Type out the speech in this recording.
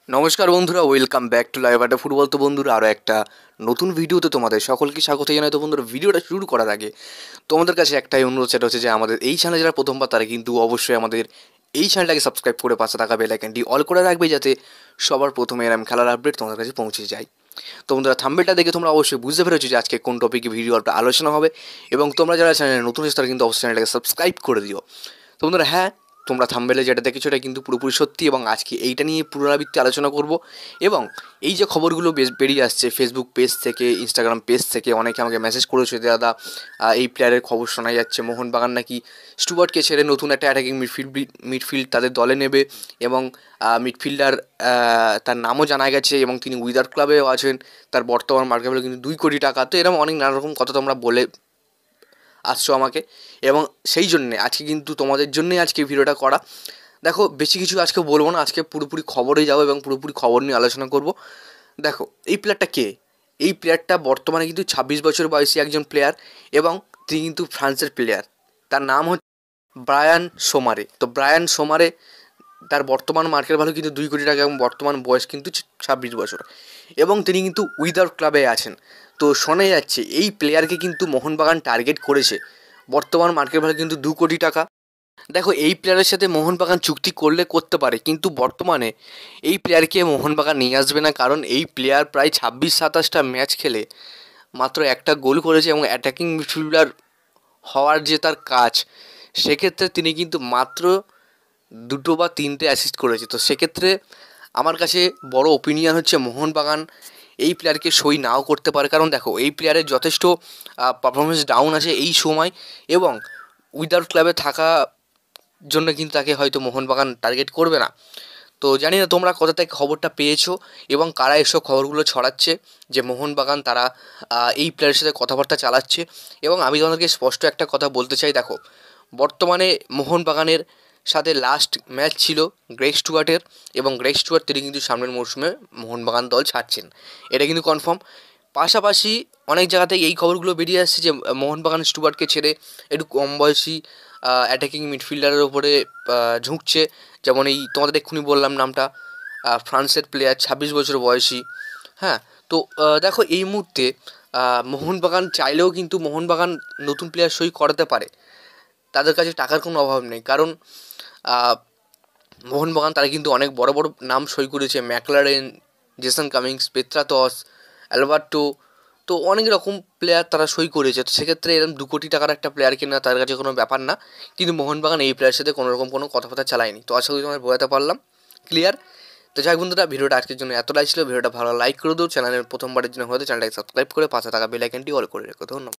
নমস্কার বন্ধুরা, welcome back to live আড্ডা ফুটবল। তো বন্ধুরা, আরও একটা নতুন ভিডিওতে তোমাদের সকলকে স্বাগত জানাই। তো বন্ধুরা, ভিডিওটা শুরু করার আগে তোমাদের কাছে একটাই অনুরোধ, সেটা হচ্ছে যে আমাদের এই চ্যানেলে যারা প্রথমবার তারা কিন্তু অবশ্যই আমাদের এই চ্যানেলটাকে সাবস্ক্রাইব করে পাশে থাকা বেল আইকনটি অল করে রাখবে, যাতে সবার প্রথমে এরম খেলার আপডেট তোমাদের কাছে পৌঁছে যায়। তো বন্ধুরা, থাম্বনেলটা দেখে তোমরা অবশ্যই বুঝতে পেরেছো যে আজকে কোন টপিকে ভিডিওটা আলোচনা হবে, এবং তোমরা যারা চ্যানেলে নতুন এসে তারা কিন্তু অবশ্যই চ্যানেলটাকে সাবস্ক্রাইব করে দিও। তো বন্ধুরা, হ্যাঁ, তোমরা থাম্বনেলে যেটা দেখেছো এটা কিন্তু পুরোপুরি সত্যি, এবং আজকে এইটা নিয়ে পুনরাবৃত্তি আলোচনা করব। এবং এই যে খবরগুলো বেরিয়ে আসছে ফেসবুক পেজ থেকে, ইনস্টাগ্রাম পেজ থেকে, অনেকে আমাকে মেসেজ করেছে, দাদা এই প্লেয়ারের খবর শোনা যাচ্ছে মোহনবাগান নাকি স্টুয়ার্টকে ছেড়ে নতুন একটা অ্যাটাকিং মিডফিল্ড তাদের দলে নেবে, এবং মিডফিল্ডার তার নামও জানা গেছে, এবং তিনি উইদার ক্লাবেও আছেন। তার বর্তমান মার্কেট ভ্যালু কিন্তু 2 কোটি টাকা। তো এরকম অনেক নানা রকম কথা তোমরা বলে আসছো আমাকে, এবং সেই জন্যে আজকে কিন্তু তোমাদের জন্যই আজকে ভিডিওটা করা। দেখো, বেশি কিছু আজকে বলবো না, আজকে পুরোপুরি খবরে যাবো এবং পুরোপুরি খবর নিয়ে আলোচনা করব। দেখো, এই প্লেয়ারটা কে? এই প্লেয়ারটা বর্তমানে কিন্তু 26 বছর বয়সী একজন প্লেয়ার, এবং তিনি কিন্তু ফ্রান্সের প্লেয়ার। তার নাম হচ্ছে ব্রায়ান সোমারে। তো ব্রায়ান সোমারে, তার বর্তমান মার্কেট ভ্যালু কিন্তু 2 কোটি টাকা, এবং বর্তমান বয়স কিন্তু 26 বছর, এবং তিনি কিন্তু উইদাউট ক্লাবে আছেন। তো শোনা যাচ্ছে এই প্লেয়ারকে কিন্তু মোহনবাগান টার্গেট করেছে। বর্তমান মার্কেট ভ্যালু কিন্তু 2 কোটি টাকা। দেখো, এই প্লেয়ারের সাথে মোহনবাগান চুক্তি করলে করতে পারে, কিন্তু বর্তমানে এই প্লেয়ারকে মোহনবাগান নিয়ে আসবে না, কারণ এই প্লেয়ার প্রায় 26-27টা ম্যাচ খেলে মাত্র একটা গোল করেছে, এবং অ্যাটাকিং মিডফিল্ডার হওয়ার যে তার কাজ, সেক্ষেত্রে তিনি কিন্তু মাত্র 2 বা 3টে অ্যাসিস্ট করেছে। তো সেক্ষেত্রে আমার কাছে বড় ওপিনিয়ন হচ্ছে মোহনবাগান এই প্লেয়ারকে সই নাও করতে পারে, কারণ দেখো, এই প্লেয়ারের যথেষ্ট পারফরমেন্স ডাউন আছে এই সময়, এবং উইদাউট ক্লাবে থাকা জন্য কিন্তু তাকে হয়তো মোহনবাগান টার্গেট করবে না। তো জানি না তোমরা কোথা থেকে খবরটা পেয়েছো, এবং কারা এসব খবরগুলো ছড়াচ্ছে যে মোহনবাগান তারা এই প্লেয়ারের সাথে কথাবার্তা চালাচ্ছে। এবং আমি তোমাদেরকে স্পষ্ট একটা কথা বলতে চাই, দেখো, বর্তমানে মোহনবাগানের সাথে লাস্ট ম্যাচ ছিল গ্রেগ স্টুয়ার্টের, এবং গ্রেগ স্টুয়ার্ট তিনি কিন্তু সামনের মরশুমে মোহনবাগান দল ছাড়ছেন, এটা কিন্তু কনফার্ম। পাশাপাশি অনেক জায়গা থেকে এই খবরগুলো বেরিয়ে আসছে যে মোহনবাগান স্টুয়ার্টকে ছেড়ে একটু কম বয়সী অ্যাটাকিং মিডফিল্ডারের ওপরে ঝুঁকছে। যেমন এই তোমাদের এক্ষুনি বললাম নামটা, ফ্রান্সের প্লেয়ার, 26 বছর বয়সী। হ্যাঁ, তো দেখো, এই মুহূর্তে মোহনবাগান চাইলেও কিন্তু মোহনবাগান নতুন প্লেয়ার সই করাতে পারে। তাদের কাছে টাকার কোনো অভাব নেই, কারণ মোহনবাগান তারা কিন্তু অনেক বড় বড় নাম সই করেছে, McLaren, Jason Cummings, Petratos, Alberto. তো অনেক রকম প্লেয়ার তারা সই করেছে। তো সেক্ষেত্রে এরকম 2 কোটি টাকার একটা প্লেয়ার কেনা তার কাছে কোনো ব্যাপার না, কিন্তু মোহনবাগান এই প্লেয়ারের সাথে কোনো রকম কোনো কথাবার্তা চালায়নি। তো আশা করি তোমার বোঝাতে পারলাম, ক্লিয়ার? তো যাই বন্ধুরা, ভিডিওটা আজকের জন্য এতটাই ছিল। ভিডিওটা ভালো লাইক করে দিও, চ্যানেলের প্রথমবারের জন্য হয়তো চ্যানেলটাকে সাবস্ক্রাইব করে পাশে থাকা বেল আইকনটি অল করে রেখো। ধন্যবাদ।